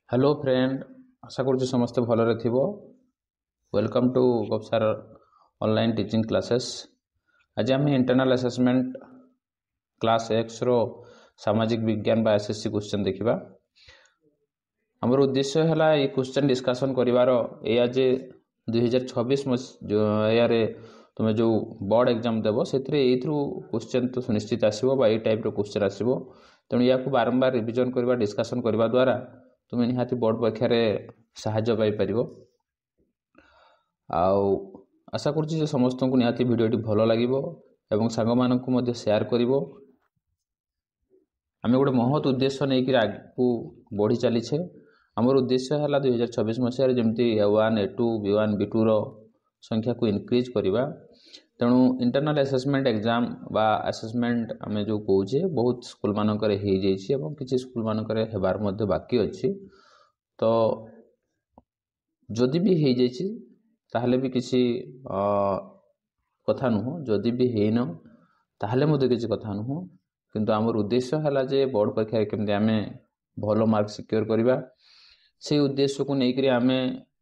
Hello friend, आशा करुच्ची समस्ते भलरे थिबो। Welcome to Gapsar online teaching classes. आज आम इंटरनल असेसमेंट क्लास एक्स रो सामाजिक विज्ञान बा एसएससी क्वेश्चन देखिबा। हमर उद्देश्य हला ये क्वेश्चन डिस्कशन करिवार एया जे 2026 यारे तुमे जो बोर्ड एग्जाम देबो सेतरे एथ्रु क्वेश्चन तो सुनिश्चित आसीबो बा ए टाइप रो क्वेश्चन आसीबो। तेणु या को बारंबार रिविजन करबा डिस्कशन करबा द्वारा तुम निहाती बोर्ड परीक्षार साहाय्य पाइपर। आशा करुच्ची समस्त को निहाती भिडियोटी भल लगे एवं सांग मानक शेयर कर। आम गोटे महत उद्देश्य नहीं आगू बढ़ी चलीचे। आमर उद्देश्य है 2026 मसीह जमी A1 A2 B1 B2 संख्या को इनक्रीज करवा। तेणु इंटरनल असेसमेंट एग्जाम बा असेसमेंट आम जो कौचे बहुत स्कूल मानक किसी स्कूल मानक हेबार मध्य बाकी अच्छी। तो जदि भी हो जाइए ताहले भी किसी कथा नुह, जदि भी है न ताहले मध्य किसी कथा नुह। किंतु आमर उद्देश्य है जे बोर्ड परीक्षा केमती आम भल मार्क सिक्योर करवा। से उद्देश्य को लेकर आम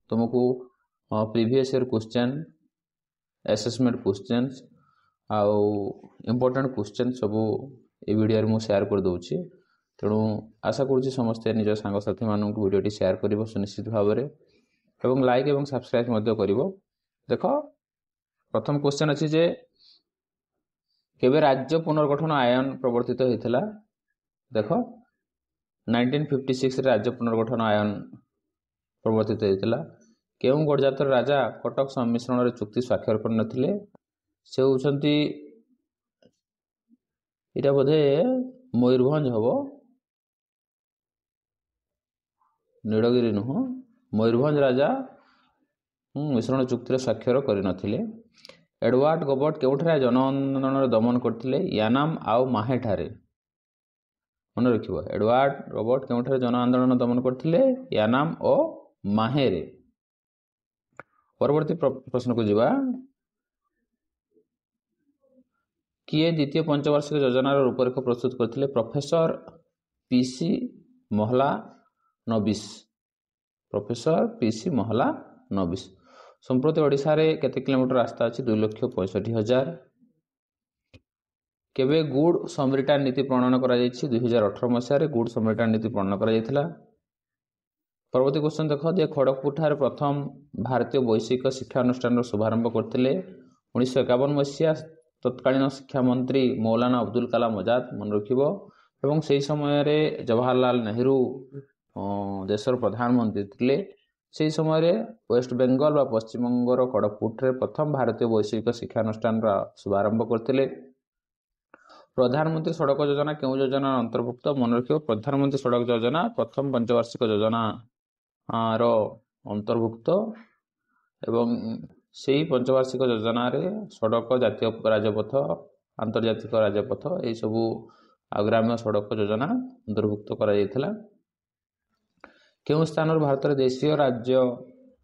तुमको previous year question, assessment question आउ इम्पोर्टेंट क्वेश्चन सबू ये वीडियो में शेयर कर दूची। तेणु आशा करुच्ची समस्ते निज सांगसाथी मानक वीडियोटी शेयर कर सुनिश्चित भाव में एवं लाइक एवं सब्सक्राइब मध्य करिवो। देखो प्रथम क्वेश्चन अच्छी जे केबे राज्य पुनर्गठन आयन प्रवर्तित होता। देख 1956 राज्य पुनर्गठन आयन प्रवर्तित होता। केउं गड़जातर राजा कटक सम्मिश्रण चुक्ति स्वाक्षर कर नथिले? से होउछंती इटा बोधे मयूरभंज हबो, नीलगिरी नुह। मयूरभंज राजा मिश्रण चुक्ति स्वाक्षर कर नथिले। एडवर्ड गबर्ट केउठारे जन आंदोलन दमन करथिले? यानाम आउ माहे ठारे। मन रखिबो, एडवर्ड गबर्ट केउठारे जन आंदोलन दमन करथिले? यानाम ओ माहे रे। परवर्ती प्रश्न को जीवा। किए द्वितीय पंचवार्षिक योजनार रूपरेख प्रस्तुत करथिले? Professor PC Mahalanobis. Professor PC Mahalanobis. संप्रति ओडिशा रे केते किलोमीटर रास्ता अछि? 2,65,000। केबे गुड समरिटान नीति प्रणयन करा जायछि? 2018 मसीह रे गुड समरिटान नीति प्रणयन करा जायथिला। परवर्ती क्वेश्चन देखो जे खड़गपुर ठारे प्रथम भारतीय वैश्विक शिक्षा अनुष्ठान शुभारंभ करथिले? 1951 मसीहा तत्कालीन शिक्षा मंत्री मौलाना अब्दुल कलाम आजाद। मन रखिबो। एवं से समय रे जवाहरलाल नेहरू देशर प्रधानमंत्री थिले। से समय रे वेस्ट बेंगल व पश्चिम बंगर खड़गपुर प्रथम भारतीय वैश्विक शिक्षा अनुष्ठान शुभारंभ करथिले। प्रधानमंत्री सड़क योजना क्यों योजना अंतर्भुक्त? मन रखियो। प्रधानमंत्री सड़क योजना प्रथम पंचवार्षिक योजना रो अंतर्भुक्त एवं से पंचवार्षिक योजना रे सड़क, जातीय राजपथ, आंतर्जातिक राजपथ ये सबू ग्राम्य सड़क योजना अंतर्भुक्त करा जायथिला। केउं स्थान भारत रे देशीय राज्य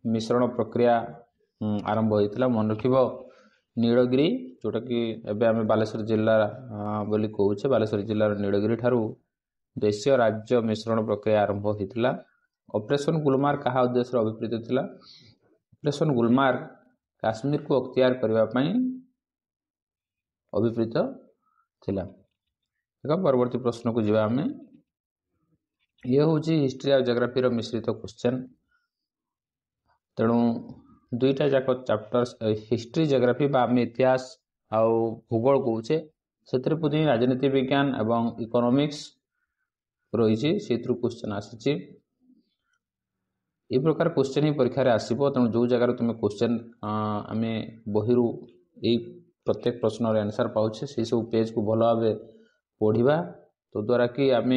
मिश्रण प्रक्रिया आरंभ होइतिला? मन रखिबो नीलगिरी, जोटा कि एबे आमे बालेश्वर जिल्ला बोली कहूचे। बालेश्वर जिल्लार नीलगिरी ठारू देशीय राज्य मिश्रण प्रक्रिया आरंभ होइतिला। ऑपरेशन गुलमार्ग कहा उद्देश्य अभिप्रेत थिला? ऑपरेशन गुलमार्ग काश्मीर को अख्तियार करबा पई अभिप्रेत थिला। देखो परवर्ती प्रश्न को जीवा आमे। ये होची हिस्ट्री और जियोग्राफी रो मिश्रित क्वेश्चन। तेणु दुईटा जाक चैप्टर्स हिस्ट्री जियोग्राफी बा आम इतिहास आउ भूगोल कहूचे से पुणी राजनीति विज्ञान एवं इकोनॉमिक्स रही से क्वेश्चन आसी। ये प्रकार क्वेश्चन ही परीक्षा आसो। तेणु जो जगार तुम क्वेश्चन आम बही यही प्रत्येक प्रश्न आंसर पाचे से सब पेज को भल भाव पढ़ा तो द्वारा कि आम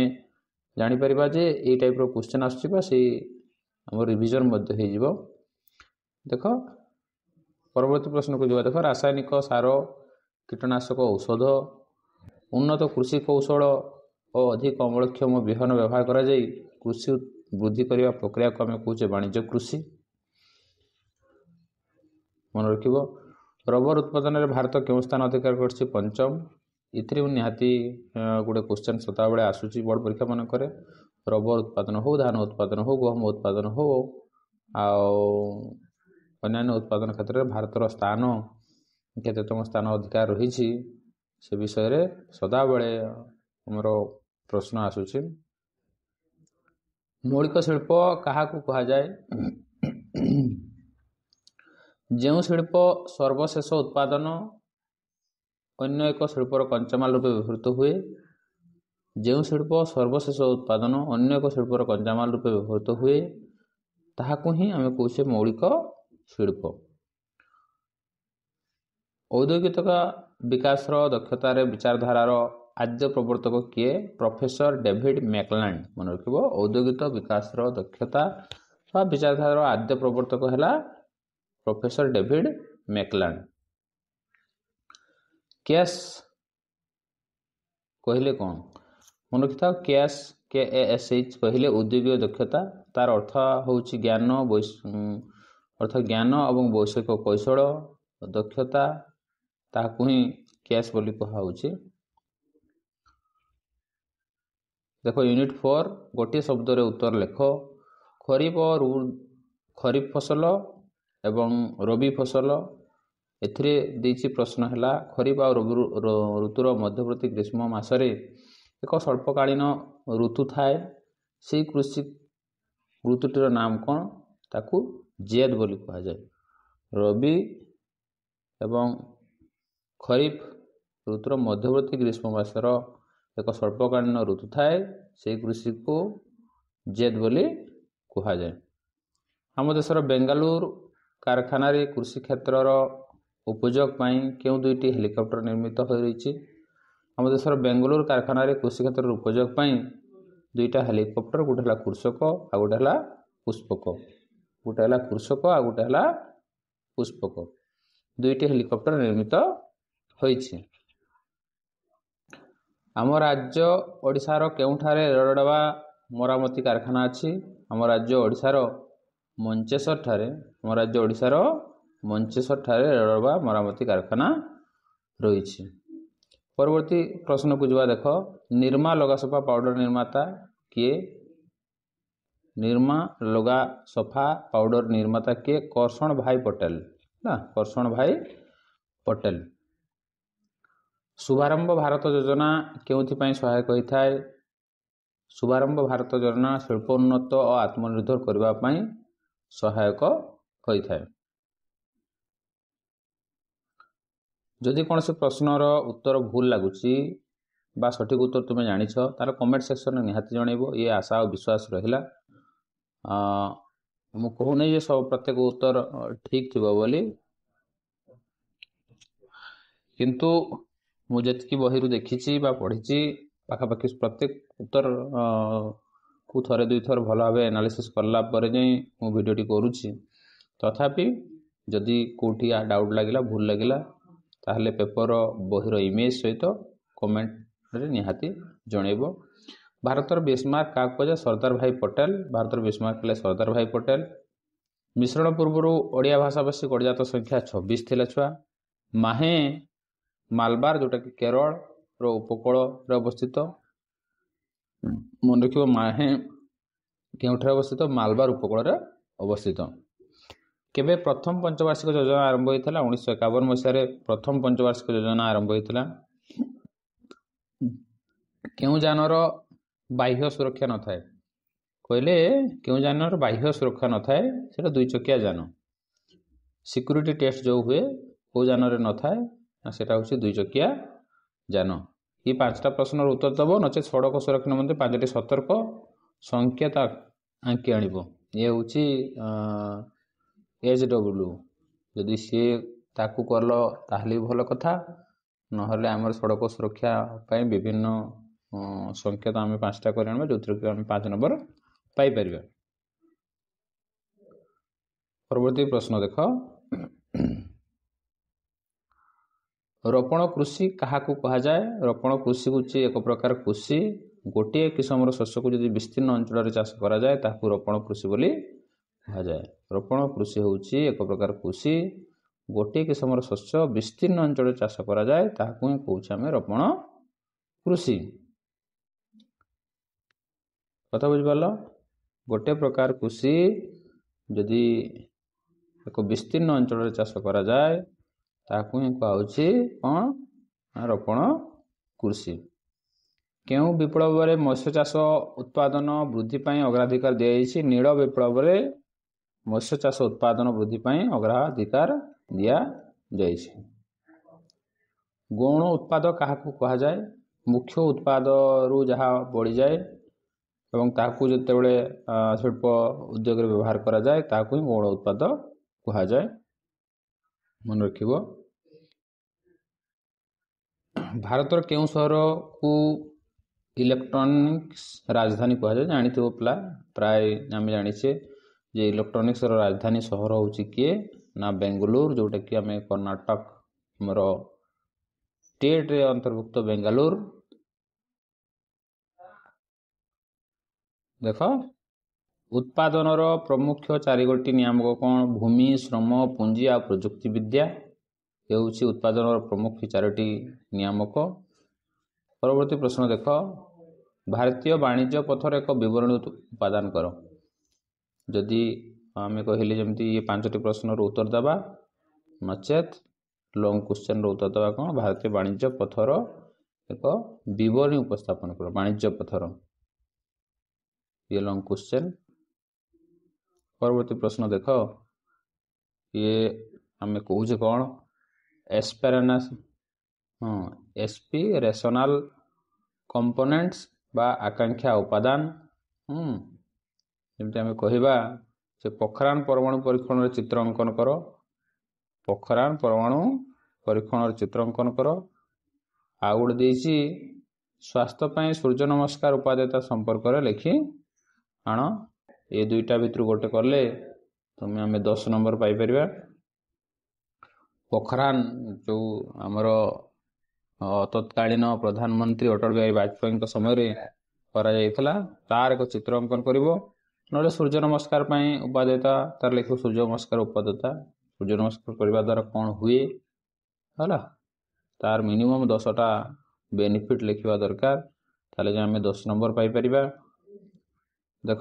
जापर जे ये टाइप क्वेश्चन आसम रिविजन हो। देख परवर्ती प्रश्न को जो देख रासायनिक सार, कीटनाशक औषध, उन्नत कृषि कौशल और अधिक अम्लक्षम विहन व्यवहार करा जाई कृषि वृद्धि करने प्रक्रिया को आम कहे वाणिज्य कृषि। मन रखिबो। रबर उत्पादन में भारत क्यों स्थान अधिकार करछि? पंचम। इथि निहाती गोटे क्वेश्चन सदा बेले आसूची बोर्ड परीक्षा मानक ରବର ଉତ୍ପାଦନ ହଉ, ଧାନ ଉତ୍ପାଦନ ହଉ, ଗହମ ଉତ୍ପାଦନ ହଉ ଆଉ ଅନ୍ୟାନ୍ୟ ଉତ୍ପାଦନ କ୍ଷେତ୍ରରେ ଭାରତର ସ୍ଥାନ କେତେତମ ସ୍ଥାନ ଅଧିକାର ରହିଛି ସେ ବିଷୟରେ ସଦାବେଳେ ଆମର ପ୍ରଶ୍ନ ଆସୁଛି। ମୌଳିକ ଶିଳ୍ପ କାହାକୁ କୁହାଯାଏ? ଯେଉଁ ଶିଳ୍ପ ସର୍ବଶେଷ ଉତ୍ପାଦନ ଅନ୍ୟ ଏକ ଶିଳ୍ପର କଞ୍ଚାମାଲ ରୂପେ ବ୍ୟବହୃତ ହୁଏ। ଯେଉଁ ଶିଳ୍ପ ସର୍ବଶେଷ ଉତ୍ପାଦନ ଅନ୍ୟ ଏକ ଶିଳ୍ପର କଞ୍ଚାମାଲ ରୂପେ ବ୍ୟବହୃତ ହୁଏ ତାହାକୁ ହିଁ ଆମେ କହୁଛେ ମୌଳିକ ଶିଳ୍ପ। ଔଦ୍ୟୋଗିକ ବିକାଶର ଦକ୍ଷତାରେ ବିଚାରଧାରାର ଆଦ୍ୟ ପ୍ରବର୍ତ୍ତକ କିଏ? Professor David McClelland. ମନେ ରଖିବ, ଔଦ୍ୟୋଗିକ ବିକାଶର ଦକ୍ଷତା ବା ବିଚାରଧାରାର ଆଦ୍ୟ ପ୍ରବର୍ତ୍ତକ ହେଲା ପ୍ରଫେସର ଡେଭିଡ୍ ମ୍ୟାକଲାଣ୍ଡ। କ୍ୟାସ୍ କହିଲେ କ'ଣ? ମନେ ରଖିଥାଉ, କ୍ୟାସ୍ KASH କହିଲେ ଔଦ୍ୟୋଗିକ ଦକ୍ଷତା। ତାର ଅର୍ଥ ହେଉଛି ଜ୍ଞାନ ଏବଂ ବୈଷୟିକ କୌଶଳ ଦକ୍ଷତା, ତାହାକୁ ହିଁ କ୍ୟାସ୍ ବୋଲି କୁହାହେଉଛି। ଦେଖ ୟୁନିଟ୍ 4, ଗୋଟିଏ ଶବ୍ଦରେ ଉତ୍ତର ଲେଖ। ଖରିଫ ଫସଲ ଏବଂ ରବି ଫସଲ। ଏଥିରେ ଦେଇଛି ପ୍ରଶ୍ନ ହେଲା ଖରିଫ ଆଉ ରବି ଋତୁର ମଧ୍ୟବର୍ତ୍ତୀ ଗ୍ରୀଷ୍ମ ମାସରେ ଏକ ସ୍ୱଳ୍ପକାଳୀନ ଋତୁ ଥାଏ। ସେହି କୃଷି ଋତୁଟିର ନାମ କ'ଣ? ତାକୁ ଜେଦ୍ ବୋଲି କୁହାଯାଏ। ରବି ଏବଂ ଖରିଫ ଋତୁର ମଧ୍ୟବର୍ତ୍ତୀ ଗ୍ରୀଷ୍ମ ମାସର ଏକ ସ୍ୱଳ୍ପକାଳୀନ ଋତୁ ଥାଏ, ସେହି କୃଷିକୁ ଜେଦ୍ ବୋଲି କୁହାଯାଏ। ଆମ ଦେଶର ବେଙ୍ଗାଲୁରୁ କାରଖାନାରେ କୃଷି କ୍ଷେତ୍ରର ଉପଯୋଗ ପାଇଁ କେଉଁ ଦୁଇଟି ହେଲିକପ୍ଟର ନିର୍ମିତ ହୋଇରହିଛି? ଆମ ଦେଶର ବେଙ୍ଗାଲୁରୁ କାରଖାନାରେ କୃଷି କ୍ଷେତ୍ରର ଉପଯୋଗ ପାଇଁ ଦୁଇଟା ହେଲିକପ୍ଟର, ଗୋଟେ ହେଲା କୃଷକ ଆଉ ଗୋଟେ ହେଲା ପୁଷ୍ପକ। ଗୋଟେ ହେଲା କୃଷକ ଆଉ ଗୋଟେ ହେଲା ପୁଷ୍ପକ। ଦୁଇଟି ହେଲିକପ୍ଟର ନିର୍ମିତ ହୋଇଛି। ଆମ ରାଜ୍ୟ ଓଡ଼ିଶାର କେଉଁଠାରେ ରେଳଡବା ମରାମତି କାରଖାନା ଅଛି? ଆମ ରାଜ୍ୟ ଓଡ଼ିଶାର ମଞ୍ଚେଶ୍ୱରଠାରେ ରେଳଡବା ମରାମତି କାରଖାନା ରହିଛି। ପରବର୍ତ୍ତୀ ପ୍ରଶ୍ନକୁ ଯିବା। ଦେଖ, ନିର୍ମା ଲଗାସଫା ପାଉଡର ନିର୍ମାତା କିଏ? ନିର୍ମା ଲଗାସଫା ପାଉଡର ନିର୍ମାତା କିଏ? କର୍ଷଣ ଭାଇ ପଟେଲ। କର୍ଷଣ ଭାଇ ପଟେଲ। ଶୁଭାରମ୍ଭ ଭାରତ ଯୋଜନା କେଉଁଥିପାଇଁ ସହାୟକ ହୋଇଥାଏ? ଶୁଭାରମ୍ଭ ଭାରତ ଯୋଜନା ଶିଳ୍ପ ଉନ୍ନତ ଓ ଆତ୍ମନିର୍ଭର କରିବା ପାଇଁ ସହାୟକ ହୋଇଥାଏ। ଯଦି କୌଣସି ପ୍ରଶ୍ନର ଉତ୍ତର ଭୁଲ ଲାଗୁଛି ବା ସଠିକ ଉତ୍ତର ତୁମେ ଜାଣିଛ ତାହେଲେ କମେଣ୍ଟ ସେକ୍ସନରେ ନିହାତି ଜଣାଇବ। ଇଏ ଆଶା ଆଉ ବିଶ୍ୱାସ ରହିଲା। ମୁଁ କହୁନି ଯେ ପ୍ରତ୍ୟେକ ଉତ୍ତର ଠିକ ଥିବ ବୋଲି, କିନ୍ତୁ ମୁଁ ଯେତିକି ବହିରୁ ଦେଖିଛି ବା ପଢ଼ିଛି ପାଖାପାଖି ପ୍ରତ୍ୟେକ ଉତ୍ତରକୁ ଥରେ ଦୁଇଥର ଭଲ ଭାବେ ଆନାଲିସିସ୍ କଲା ପରେ ଯାଇ ମୁଁ ଭିଡ଼ିଓଟି କରୁଛି। ତଥାପି ଯଦି କେଉଁଠି ଡାଉଟ୍ ଲାଗିଲା, ଭୁଲ ଲାଗିଲା, ତାହେଲେ ପେପର ବହିର ଇମେଜ ସହିତ କମେଣ୍ଟରେ ନିହାତି ଜଣାଇବ। ଭାରତର ବିସ୍ମାର୍କ କାହାକୁ କୁହାଯାଏ? ସର୍ଦ୍ଦାର ଭାଇ ପଟେଲ। ଭାରତର ବିସ୍ମାର୍କ ହେଲେ ସର୍ଦ୍ଦାର ଭାଇ ପଟେଲ। ମିଶ୍ରଣ ପୂର୍ବରୁ ଓଡ଼ିଆ ଭାଷାଭାଷୀ ଗଡ଼ଜାତ ସଂଖ୍ୟା 26 ଥିଲା ଛୁଆ। ମାହେଁ ମାଲବାର, ଯେଉଁଟାକି କେରଳର ଉପକୂଳରେ ଅବସ୍ଥିତ। ମନେ ରଖିବ, ମାହେଁ କେଉଁଠାରେ ଅବସ୍ଥିତ? ମାଲବାର ଉପକୂଳରେ ଅବସ୍ଥିତ। କେବେ ପ୍ରଥମ ପଞ୍ଚବାର୍ଷିକ ଯୋଜନା ଆରମ୍ଭ ହୋଇଥିଲା? 1951 ମସିହାରେ ପ୍ରଥମ ପଞ୍ଚବାର୍ଷିକ ଯୋଜନା ଆରମ୍ଭ ହୋଇଥିଲା। କେଉଁ ଯାନର ବାହ୍ୟ ସୁରକ୍ଷା ନଥାଏ? କହିଲେ କେଉଁ ଯାନର ବାହ୍ୟ ସୁରକ୍ଷା ନଥାଏ? ସେଟା ଦୁଇ ଚକିଆ ଯାନ। ସିକ୍ୟୁରିଟି ଟେଷ୍ଟ ଯେଉଁ ହୁଏ କେଉଁ ଯାନରେ ନଥାଏ? ନା ସେଟା ହେଉଛି ଦୁଇ ଚକିଆ ଯାନ। ଏ 5ଟା ପ୍ରଶ୍ନର ଉତ୍ତର ଦେବ, ନଚେତ୍ ସଡ଼କ ସୁରକ୍ଷା ନିମନ୍ତେ 5ଟି ସତର୍କ ସଂକେତ ଆଙ୍କି ଆଣିବ। ଇଏ ହେଉଛି HW। ଯଦି ସିଏ ତାକୁ କଲ ତାହେଲେ ବି ଭଲ କଥା, ନହେଲେ ଆମର ସଡ଼କ ସୁରକ୍ଷା ପାଇଁ ବିଭିନ୍ନ ସଂକେତ ଆମେ 5ଟା କରି ଆଣିବା, ଯେଉଁଥିରେ କି ଆମେ 5 ନମ୍ବର ପାଇପାରିବା। ପରବର୍ତ୍ତୀ ପ୍ରଶ୍ନ ଦେଖ, ରୋପଣ କୃଷି କାହାକୁ କୁହାଯାଏ? ରୋପଣ କୃଷି ହେଉଛି ଏକ ପ୍ରକାର କୃଷି। ଗୋଟିଏ କିସମର ଶସ୍ୟକୁ ଯଦି ବିସ୍ତୀର୍ଣ୍ଣ ଅଞ୍ଚଳରେ ଚାଷ କରାଯାଏ ତାହାକୁ ରୋପଣ କୃଷି ବୋଲି କୁହାଯାଏ। ରୋପଣ କୃଷି ହେଉଛି ଏକ ପ୍ରକାର କୃଷି। ଗୋଟିଏ କିସମର ଶସ୍ୟ ବିସ୍ତୀର୍ଣ୍ଣ ଅଞ୍ଚଳରେ ଚାଷ କରାଯାଏ ତାହାକୁ ହିଁ କହୁଛେ ଆମେ ରୋପଣ କୃଷି। କଥା ବୁଝିପାରିଲ। गोटे प्रकार कृषि जदि एक विस्तीर्ण अंचल चाष करा जाए ताकू ही कहुछि कौन रोपण कृषि। केउ विप्लव रे मत्स्य चाष उत्पादन वृद्धि पाई अग्राधिकार दिया नील विप्लव रे मत्स्य चाष उत्पादन वृद्धि पाई अग्राधिकार दिया जाइछि। गौण उत्पाद काहाकू कहा जाए? मुख्य उत्पाद रु जहाँ बढ़ी जाए एवं ताकू जितेबले शिल्प उद्योग रे व्यवहार करा जाए ताकू ही गौण उत्पाद कहा जाए। मन रखिबो। भारतर केउ सहर को इलेक्ट्रॉनिक्स राजधानी कहा जाए? जानिथिबो पिला प्राय आम जानिछे जे इलेक्ट्रॉनिक्स राजधानी सहर होउछि किए ना बेंगलुरु, जोटा कि आम कर्नाटक मोर स्टेट रे अंतर्भुक्त बेंगलुरु। देख उत्पादन प्रमुख 4 गोटी नियामक कौन? भूमि, श्रम, पुंजी आ प्रजुक्ति विद्या ये हूँ उत्पादन प्रमुख 4टी नियामक। परवर्ती प्रश्न देख भारतीय वाणिज्य पथर एक विवरणी उत्पादन कर। जदि आम कहले जमती ये 5टी प्रश्न उत्तर देवा नचेत लॉन्ग क्वेश्चन उत्तर देवा कौन? भारतीय वाणिज्य पथर एक विवरणी उपस्थापन कर। वाणिज्य पथर ये लॉन्ग क्वेश्चन। परवर्ती प्रश्न देख ये आम कहूँ कौन? एस्पेरेनस एस्पिरेशनल कंपोनेंट्स बा आकांक्षा उपादान। जमती आम कहवा से पोखरान परमाणु परीक्षण चित्र अंकन कर। पोखरान परमाणु परीक्षण चित्र अंकन कर। आउ गोटे देसी स्वास्थ्य पाई सूर्य नमस्कार उपादेयता संपर्क में लिखि आण। ये दुईटा भितर गोटे कले तुम्हें आम 10 नंबर पाइपर। पोखरान जो आमर तत्कालीन प्रधानमंत्री अटल बिहारी वाजपेयी समय तार एक चित्र अंकन कर। ना सूर्य नमस्कार उपादेयता तार लिख सूर्य नमस्कार उपादेयता। सूर्य नमस्कार करने द्वारा कौन हुए है तार मिनिमम 10टा बेनिफिट लिखा दरकार। ताले आम 10 नंबर पाइपर। देख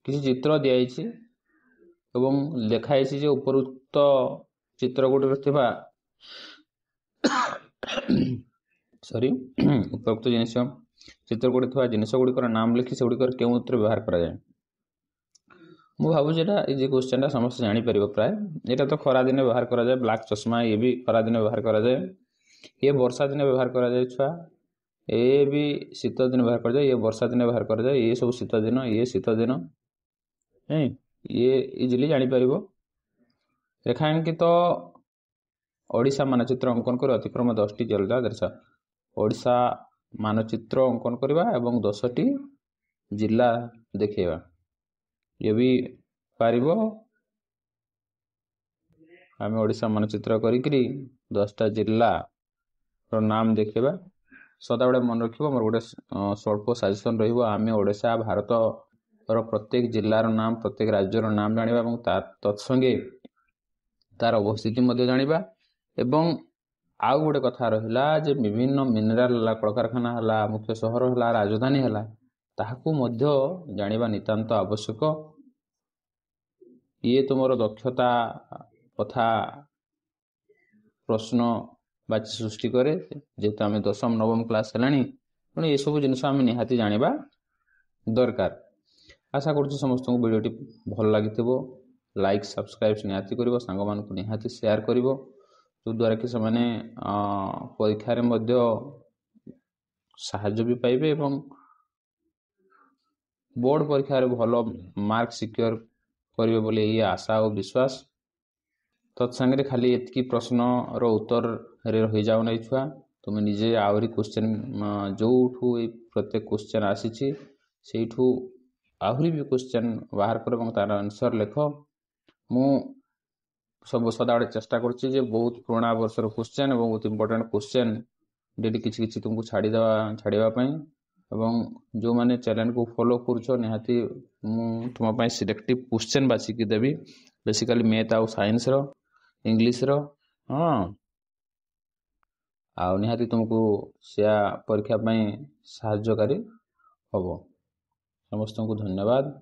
किसी चित्र दिखाई एवं लिखाई जे उपरुक्त चित्र गुटे सॉरी उपयुक्त जिनिस चित्र गुड़ी थोड़ा जिनिस गुड़िकर नाम लिखि से गुड़िकर केउ व्यवहार करा जाए। मु भावुँ ये क्वेश्चन समस्त जापर प्राय। यहाँ तो खरा दिन व्यवहार करा जाए। ब्लैक चश्मा ये भी खरा दिन व्यवहार करा जाए। ये वर्षा दिन व्यवहार करा जाए। छुआ ये भी शीत दिन व्यवहार करा जाए। ये वर्षा दिन व्यवहार करा जाए। ये सब शीत दिन, ये शीत दिन ये इजिली जापर। रेखांकित ओडिशा मानचित्र अंकन कर अतिक्रम 10टी जिला दर्शा। ओडिशा मानचित्र अंकन करवा एवं 10टी जिला देखा। ये भी पारिबो। आम ओडिशा मानचित्र करी 10टा जिला नाम देखा। सदा बड़े मन रख मोर गोटे स्वल्प सजेसन रम ओडिशा भारत और प्रत्येक जिलार नाम प्रत्येक राज्यर नाम जाना तत्संगे तार अवस्थिति जाना। एवं आउ गोटे कथा रहा जे विभिन्न मिनेराल कल कारखाना है मुख्य सहर है राजधानी है ताकू जाना नितांत आवश्यक। ये तुम दक्षता कथा प्रश्न बाची सृष्टि करे जेहेतु आम 10म 9म क्लास है तेणु ये सब जिन निहाती जाना दरकार। आशा करुँ समस्त को वीडियोटी भल लगी। लाइक सब्सक्राइब निहाती कर सांग मान निहाती शेयर कर जो द्वारा कि सेमाने परीक्षा रे मध्य साहाय्य भी पाइबे एवं बोर्ड परीक्षा रे भल मार्क सिक्योर करिवे बोले ये आशा और विश्वास। तत्सांगे खाली एतकी प्रश्न रो उत्तर रे रही जाऊ नहीं छुआ। तुम्हें निजे आहरी क्वेश्चन जो प्रत्येक क्वेश्चन आसी सेठू आहरी भी क्वेश्चन बाहर कर तार आंसर लेख। मु सब सदाबे चेष्टा कर बहुत पुराना वर्षर क्वेश्चन और बहुत इंपोर्टेंट क्वेश्चन डेली किसी तुमको छाड़ापी एवं जो मैंने चैनल को फॉलो कर निहाती तुम सिलेक्टिव क्वेश्चन बाछिकी देवी बेसिकली मैथ आउ साइंस रो इंग्लिश रो। हाँ आ निहाती तुमको से परीक्षा साहाय्यकारी हम। ସମସ୍ତଙ୍କୁ ଧନ୍ୟବାଦ।